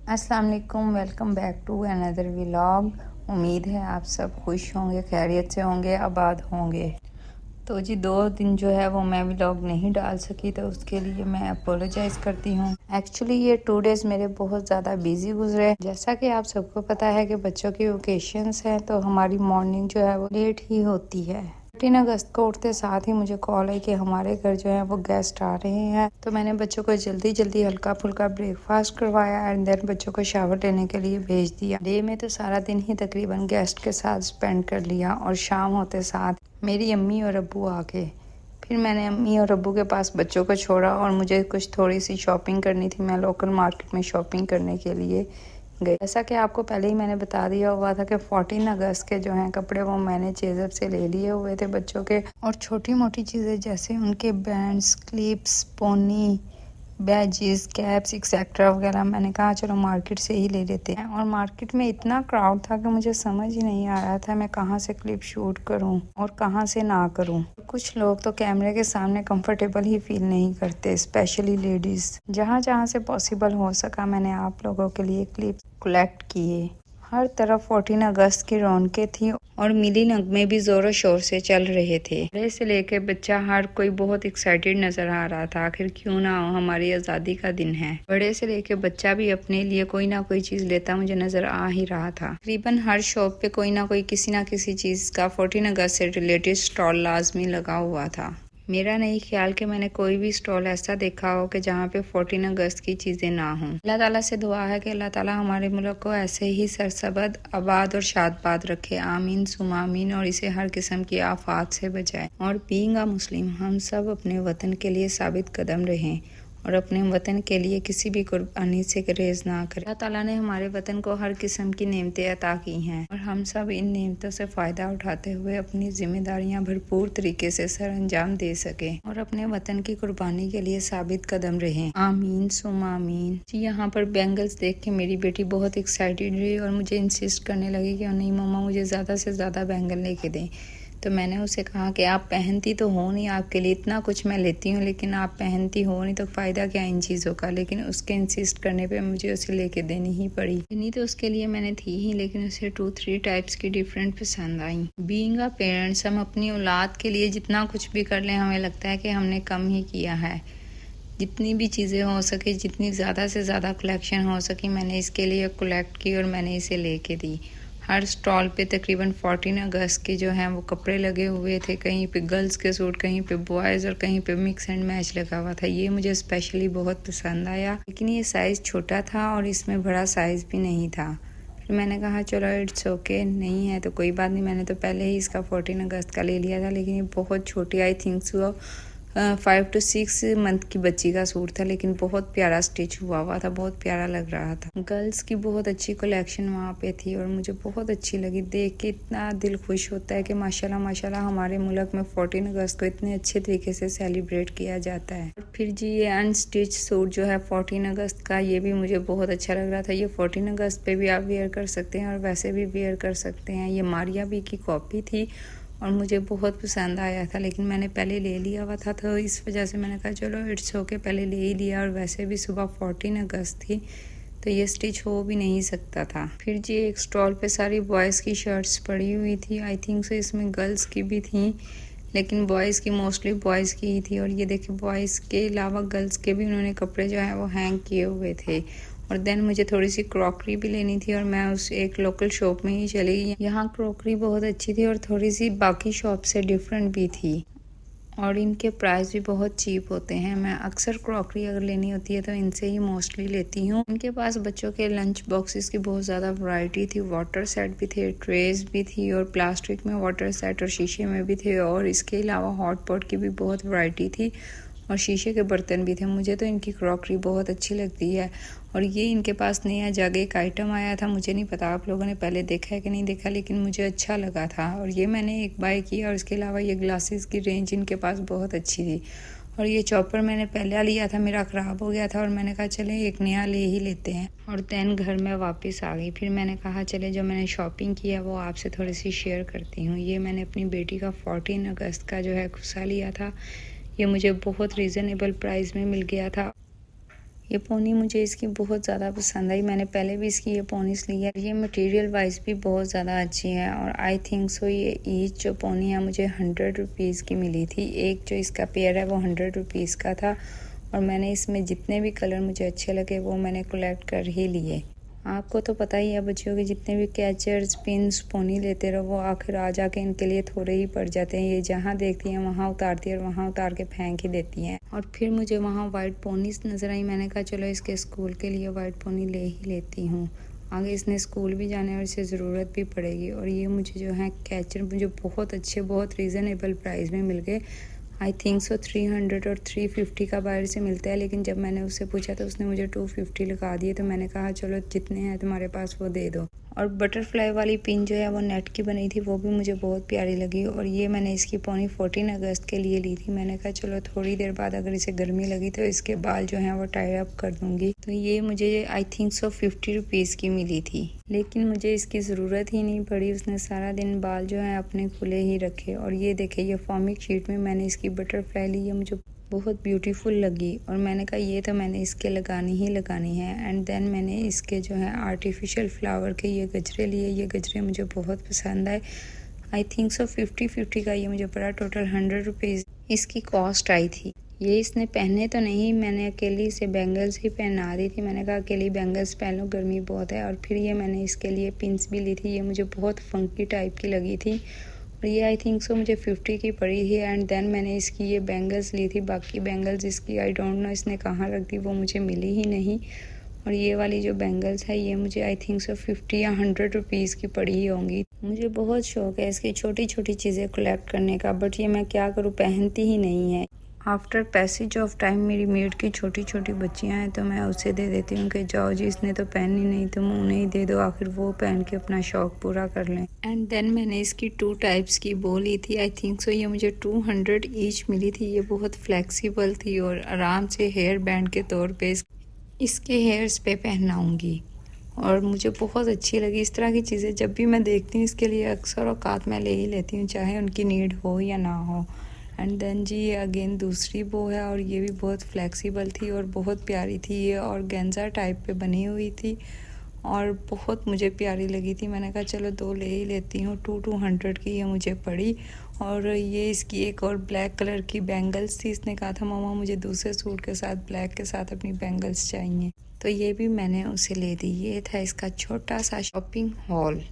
अस्सलाम वालेकुम, welcome back to another vlog. उम्मीद है आप सब खुश होंगे, खैरियत से होंगे, आबाद होंगे। तो जी 2 दिन जो है वो मैं व्लॉग नहीं डाल सकी, तो उसके लिए मैं अपोलोजाइज़ करती हूँ। एक्चुअली ये 2 डेज़ मेरे बहुत ज़्यादा बिजी गुजरे। जैसा कि आप सबको पता है कि बच्चों की ओकेशंस हैं, तो हमारी मॉर्निंग जो है वो लेट ही होती है। 13 अगस्त को उठते साथ ही मुझे कॉल है कि हमारे घर जो है वो गेस्ट आ रहे हैं। तो मैंने बच्चों को जल्दी जल्दी हल्का फुल्का ब्रेकफास्ट करवाया एंड देन बच्चों को शावर लेने के लिए भेज दिया। डे में तो सारा दिन ही तकरीबन गेस्ट के साथ स्पेंड कर लिया और शाम होते साथ मेरी अम्मी और अब्बू आ गए। फिर मैंने अम्मी और अब्बू के पास बच्चों को छोड़ा और मुझे कुछ थोड़ी सी शॉपिंग करनी थी। मैं लोकल मार्केट में शॉपिंग करने के लिए गई। जैसा कि आपको पहले ही मैंने बता दिया हुआ था कि 14 अगस्त के जो हैं कपड़े वो मैंने चेज़अप से ले लिए हुए थे बच्चों के, और छोटी मोटी चीज़ें जैसे उनके bands, clips, pony, badges, caps etcetera वगैरह मैंने कहा चलो मार्केट से ही ले लेते हैं। और मार्केट में इतना क्राउड था कि मुझे समझ ही नहीं आ रहा था मैं कहाँ से क्लिप शूट करूं और कहाँ से ना करूं। कुछ लोग तो कैमरे के सामने कंफर्टेबल ही फील नहीं करते, स्पेशली लेडीज। जहाँ जहाँ से पॉसिबल हो सका मैंने आप लोगों के लिए क्लिप कलेक्ट किए। हर तरफ 14 अगस्त की रौनकें थी और मिली नगमे भी जोरों शोर से चल रहे थे। बड़े से लेकर बच्चा हर कोई बहुत एक्साइटेड नजर आ रहा था। आखिर क्यों ना हो, हमारी आज़ादी का दिन है। बड़े से लेकर बच्चा भी अपने लिए कोई ना कोई चीज़ लेता मुझे नजर आ ही रहा था। तकरीबन हर शॉप पे कोई ना कोई किसी ना किसी चीज़ का 14 अगस्त से रिलेटेड स्टॉल लाजमी लगा हुआ था। मेरा नहीं ख्याल कि मैंने कोई भी स्टॉल ऐसा देखा हो कि जहाँ पे 14 अगस्त की चीज़ें ना हों। अल्लाह ताला से दुआ है कि अल्लाह ताला हमारे मुल्क को ऐसे ही सरसबद, आबाद और शादबाद रखे। आमीन सुमा आमीन। और इसे हर किस्म की आफात से बचाए। और बीइंग अ मुस्लिम हम सब अपने वतन के लिए साबित कदम रहें और अपने वतन के लिए किसी भी कुर्बानी से गुरेज ना करें। अल्लाह ताला ने हमारे वतन को हर किस्म की नेमतें अता की हैं और हम सब इन नेमतों से फ़ायदा उठाते हुए अपनी जिम्मेदारियां भरपूर तरीके से सर अंजाम दे सकें और अपने वतन की कुर्बानी के लिए साबित कदम रहें। आमीन सुमा आमीन। जी यहाँ पर बैंगल्स देख के मेरी बेटी बहुत एक्साइटेड रही और मुझे इंसिस्ट करने लगी कि नहीं मम्मा मुझे ज़्यादा से ज़्यादा बैंगल लेके दें। तो मैंने उसे कहा कि आप पहनती तो हो नहीं, आपके लिए इतना कुछ मैं लेती हूँ लेकिन आप पहनती हो नहीं तो फ़ायदा क्या इन चीज़ों का। लेकिन उसके इंसिस्ट करने पे मुझे उसे लेके देनी ही पड़ी। नहीं तो उसके लिए मैंने थी ही, लेकिन उसे 2-3 टाइप्स की डिफरेंट पसंद आई। बीइंग अ पेरेंट्स हम अपनी औलाद के लिए जितना कुछ भी कर लें हमें लगता है कि हमने कम ही किया है। जितनी भी चीज़ें हो सके, जितनी ज़्यादा से ज़्यादा कलेक्शन हो सकी मैंने इसके लिए कलेक्ट की और मैंने इसे लेके दी। हर स्टॉल पे तकरीबन 14 अगस्त के जो हैं वो कपड़े लगे हुए थे। कहीं पे गर्ल्स के सूट, कहीं पे बॉयज़ और कहीं पे मिक्स एंड मैच लगा हुआ था। ये मुझे स्पेशली बहुत पसंद आया, लेकिन ये साइज़ छोटा था और इसमें बड़ा साइज़ भी नहीं था। फिर मैंने कहा चलो इट्स ओके, नहीं है तो कोई बात नहीं। मैंने तो पहले ही इसका 14 अगस्त का ले लिया था, लेकिन ये बहुत छोटी, I think so 5 to 6 month की बच्ची का सूट था, लेकिन बहुत प्यारा स्टिच हुआ था, बहुत प्यारा लग रहा था। गर्ल्स की बहुत अच्छी कलेक्शन वहाँ पे थी और मुझे बहुत अच्छी लगी। देख के इतना दिल खुश होता है कि माशाल्लाह माशाल्लाह हमारे मुल्क में 14 अगस्त को इतने अच्छे तरीके से सेलिब्रेट किया जाता है। फिर जी ये अनस्टिच सूट जो है 14 अगस्त का, ये भी मुझे बहुत अच्छा लग रहा था। ये 14 अगस्त पे भी आप वेयर कर सकते हैं और वैसे भी वेयर कर सकते हैं। ये मारिया बी की कॉपी थी और मुझे बहुत पसंद आया था, लेकिन मैंने पहले ले लिया हुआ था तो इस वजह से मैंने कहा चलो इट्स ओके, पहले ले ही लिया। और वैसे भी सुबह 14 अगस्त थी तो ये स्टिच हो भी नहीं सकता था। फिर जी एक स्टॉल पे सारी बॉयज़ की शर्ट्स पड़ी हुई थी। आई थिंक सो इसमें गर्ल्स की भी थी, लेकिन बॉयज़ की, मोस्टली बॉयज़ की ही थी। और ये देखिए बॉयज़ के अलावा गर्ल्स के भी उन्होंने कपड़े जो है वो हैंग किए हुए थे। और देन मुझे थोड़ी सी क्रॉकरी भी लेनी थी और मैं उस एक लोकल शॉप में ही चली गई। यहाँ क्रॉकरी बहुत अच्छी थी और थोड़ी सी बाकी शॉप से डिफरेंट भी थी और इनके प्राइस भी बहुत चीप होते हैं। मैं अक्सर क्रॉकरी अगर लेनी होती है तो इनसे ही मोस्टली लेती हूँ। इनके पास बच्चों के लंच बॉक्सेस की बहुत ज़्यादा वैरायटी थी। वाटर सेट भी थे, ट्रेज भी थी और प्लास्टिक में वाटर सेट और शीशे में भी थे। और इसके अलावा हॉट पॉट की भी बहुत वैरायटी थी और शीशे के बर्तन भी थे। मुझे तो इनकी क्रॉकरी बहुत अच्छी लगती है। और ये इनके पास नया जग एक आइटम आया था, मुझे नहीं पता आप लोगों ने पहले देखा है कि नहीं देखा, लेकिन मुझे अच्छा लगा था और ये मैंने एक बाय किया। और इसके अलावा ये ग्लासेस की रेंज इनके पास बहुत अच्छी थी। और ये चॉपर मैंने पहले लिया था, मेरा ख़राब हो गया था और मैंने कहा चले एक नया ले ही लेते हैं। और दैन घर में वापस आ गई। फिर मैंने कहा चले जो मैंने शॉपिंग किया वो आपसे थोड़ी सी शेयर करती हूँ। ये मैंने अपनी बेटी का 14 अगस्त का जो है गुस्सा लिया था। ये मुझे बहुत रीज़नेबल प्राइस में मिल गया था। ये पोनी मुझे इसकी बहुत ज़्यादा पसंद आई। मैंने पहले भी इसकी ये पोनीस ली है। ये मटेरियल वाइज भी बहुत ज़्यादा अच्छी है और आई थिंक सो ये ईच जो पोनी है मुझे 100 रुपीज़ की मिली थी। एक जो इसका पेयर है वो 100 रुपीज़ का था और मैंने इसमें जितने भी कलर मुझे अच्छे लगे वो मैंने कलेक्ट कर ही लिए। आपको तो पता ही है बच्चों के जितने भी कैचर्स पिन्स पोनी लेते रहो वो आखिर आ जाके इनके लिए थोड़े ही पड़ जाते हैं। ये जहाँ देखती हैं वहाँ उतारती है और वहाँ उतार के फेंक ही देती हैं। और फिर मुझे वहाँ वाइट पोनीस नज़र आई। मैंने कहा चलो इसके स्कूल के लिए वाइट पोनी ले ही लेती हूँ। आगे इसने स्कूल भी जाने और इसे ज़रूरत भी पड़ेगी। और ये मुझे जो है कैचर मुझे बहुत अच्छे बहुत रीज़नेबल प्राइस में मिल गए। आई थिंक सो 300 और 350 का बाहर से मिलता है, लेकिन जब मैंने उससे पूछा तो उसने मुझे 250 लगा दिए। तो मैंने कहा चलो जितने हैं तुम्हारे पास वो दे दो। और बटरफ्लाई वाली पिन जो है वो नेट की बनी थी, वो भी मुझे बहुत प्यारी लगी। और ये मैंने इसकी पोनी 14 अगस्त के लिए ली थी। मैंने कहा चलो थोड़ी देर बाद अगर इसे गर्मी लगी तो इसके बाल जो हैं वो टाई अप कर दूंगी। तो ये मुझे आई थिंक सो 50 रुपीज़ की मिली थी, लेकिन मुझे इसकी ज़रूरत ही नहीं पड़ी। उसने सारा दिन बाल जो है अपने खुले ही रखे। और ये देखे ये फॉर्मिक शीट में मैंने इसकी बटरफ्लाई ली, ये मुझे बहुत ब्यूटीफुल लगी और मैंने कहा ये तो मैंने इसके लगानी ही लगानी है। एंड देन मैंने इसके जो है आर्टिफिशियल फ्लावर के ये गजरे लिए। ये गजरे मुझे बहुत पसंद आए। आई थिंक सो 50 का ये मुझे पड़ा। टोटल 100 रुपीज़ इसकी कॉस्ट आई थी। ये इसने पहने तो नहीं, मैंने अकेली इसे बैंगल्स ही पहना दी थी। मैंने कहा अकेली बैंगल्स पहन लो, गर्मी बहुत है। और फिर ये मैंने इसके लिए पिंस भी ली थी। ये मुझे बहुत फंकी टाइप की लगी थी और ये आई थिंक सो मुझे 50 की पड़ी थी। एंड देन मैंने इसकी ये बैंगल्स ली थी। बाकी बैंगल्स इसकी आई डोंट नो इसने कहाँ रख दी, वो मुझे मिली ही नहीं। और ये वाली जो बैंगल्स है ये मुझे आई थिंक सो 50 या 100 रुपीज़ की पड़ी ही होंगी। मुझे बहुत शौक है इसकी छोटी छोटी चीज़ें कलेक्ट करने का, बट ये मैं क्या करूँ, पहनती ही नहीं है। आफ्टर पैसेज ऑफ टाइम मेरी मेड की छोटी छोटी बच्चियां हैं तो मैं उसे दे देती हूँ कि जाओ जी इसने तो पहनी नहीं, तुम उन्हें ही दे दो, आखिर वो पहन के अपना शौक पूरा कर लें। एंड देन मैंने इसकी 2 टाइप्स की बो ली थी। आई थिंक सो ये मुझे 200 ईच मिली थी। ये बहुत फ्लेक्सिबल थी और आराम से हेयर बैंड के तौर पे इसके हेयर्स पे पहनाऊँगी और मुझे बहुत अच्छी लगी। इस तरह की चीज़ें जब भी मैं देखती हूँ इसके लिए अक्सर औकात मैं ले ही लेती हूँ, चाहे उनकी नीड हो या ना हो। एंड देन जी ये अगेन दूसरी बो है और ये भी बहुत फ्लेक्सिबल थी और बहुत प्यारी थी। ये और गेंजा टाइप पे बनी हुई थी और बहुत मुझे प्यारी लगी थी। मैंने कहा चलो 2 ले ही लेती हूँ। 200 की ये मुझे पड़ी। और ये इसकी एक और ब्लैक कलर की बैंगल्स थी। इसने कहा था मम्मा मुझे दूसरे सूट के साथ ब्लैक के साथ अपनी बैंगल्स चाहिए, तो ये भी मैंने उसे ले दी। ये था इसका छोटा सा शॉपिंग हॉल।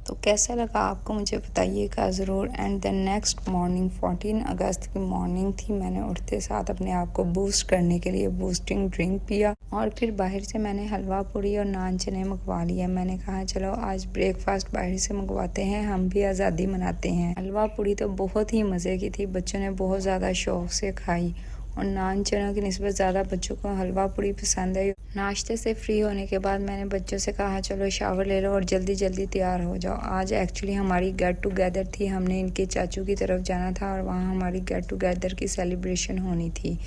तो कैसा लगा आपको मुझे बताइएगा ज़रूर। एंड देन नेक्स्ट मॉर्निंग 14 अगस्त की मॉर्निंग थी। मैंने उठते साथ अपने आप को बूस्ट करने के लिए बूस्टिंग ड्रिंक पिया और फिर बाहर से मैंने हलवा पूड़ी और नान चने मंगवा लिया। मैंने कहा चलो आज ब्रेकफास्ट बाहर से मंगवाते हैं, हम भी आज़ादी मनाते हैं। हलवा पूड़ी तो बहुत ही मज़े की थी, बच्चों ने बहुत ज़्यादा शौक से खाई और नान चनों की निस्बत ज़्यादा बच्चों को हलवा पूड़ी पसंद है। नाश्ते से फ्री होने के बाद मैंने बच्चों से कहा चलो शावर ले लो और जल्दी जल्दी तैयार हो जाओ। आज एक्चुअली हमारी गेट टुगेदर थी, हमने इनके चाचू की तरफ जाना था और वहाँ हमारी गेट टुगेदर की सेलिब्रेशन होनी थी।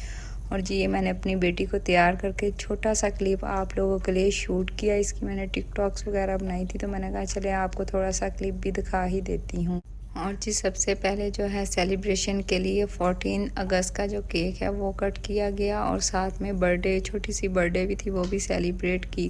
और जी ये मैंने अपनी बेटी को तैयार करके छोटा सा क्लिप आप लोगों के लिए शूट किया। इसकी मैंने टिकटॉक्स वगैरह बनाई थी, तो मैंने कहा चले आपको थोड़ा सा क्लिप भी दिखा ही देती हूँ। और जी सबसे पहले जो है सेलिब्रेशन के लिए 14 अगस्त का जो केक है वो कट किया गया और साथ में बर्थडे छोटी सी बर्थडे भी थी, वो भी सेलिब्रेट की।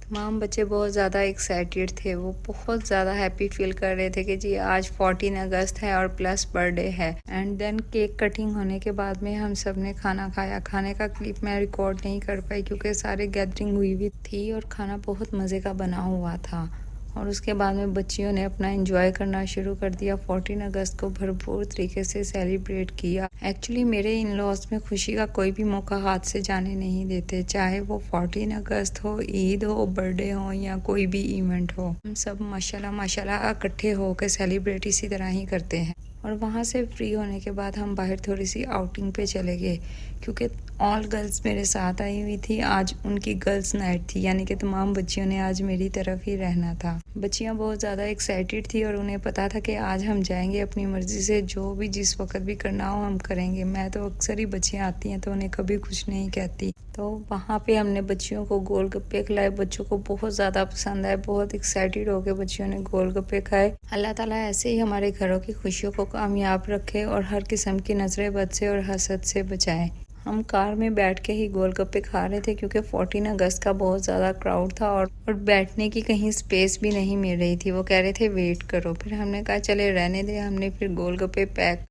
तमाम बच्चे बहुत ज़्यादा एक्साइटेड थे, वो बहुत ज़्यादा हैप्पी फील कर रहे थे कि जी आज 14 अगस्त है और प्लस बर्थडे है। एंड देन केक कटिंग होने के बाद में हम सब ने खाना खाया। खाने का क्लिप मैं रिकॉर्ड नहीं कर पाई क्योंकि सारे गैदरिंग हुई हुई थी और खाना बहुत मज़े का बना हुआ था। और उसके बाद में बच्चियों ने अपना एंजॉय करना शुरू कर दिया। 14 अगस्त को भरपूर तरीके से सेलिब्रेट किया। एक्चुअली मेरे इन लॉज में खुशी का कोई भी मौका हाथ से जाने नहीं देते, चाहे वो 14 अगस्त हो, ईद हो, बर्थडे हो या कोई भी इवेंट हो। हम सब माशाल्लाह माशाल्लाह इकट्ठे होकर सेलिब्रेट इसी तरह ही करते हैं। और वहाँ से फ्री होने के बाद हम बाहर थोड़ी सी आउटिंग पे चले गए क्योंकि ऑल गर्ल्स मेरे साथ आई हुई थी। आज उनकी गर्ल्स नाइट थी, यानी कि तमाम बच्चियों ने आज मेरी तरफ ही रहना था। बच्चियां बहुत ज़्यादा एक्साइटेड थी और उन्हें पता था कि आज हम जाएंगे अपनी मर्ज़ी से, जो भी जिस वक्त भी करना हो हम करेंगे। मैं तो अक्सर ही बच्चियाँ आती हैं तो उन्हें कभी कुछ नहीं कहती। तो वहाँ पे हमने बच्चियों को गोलगप्पे खिलाए। बच्चों को बहुत ज़्यादा पसंद आए, बहुत एक्साइटेड होकर बच्चियों ने गोलगप्पे खाए। अल्लाह ताला ऐसे ही हमारे घरों की खुशियों को कामयाब रखे और हर किस्म की नजरे बद से और हसद से बचाए। हम कार में बैठ के ही गोलगप्पे खा रहे थे क्योंकि 14 अगस्त का बहुत ज़्यादा क्राउड था और बैठने की कहीं स्पेस भी नहीं मिल रही थी। वो कह रहे थे वेट करो, फिर हमने कहा चले रहने दे। हमने फिर गोलगप्पे पैक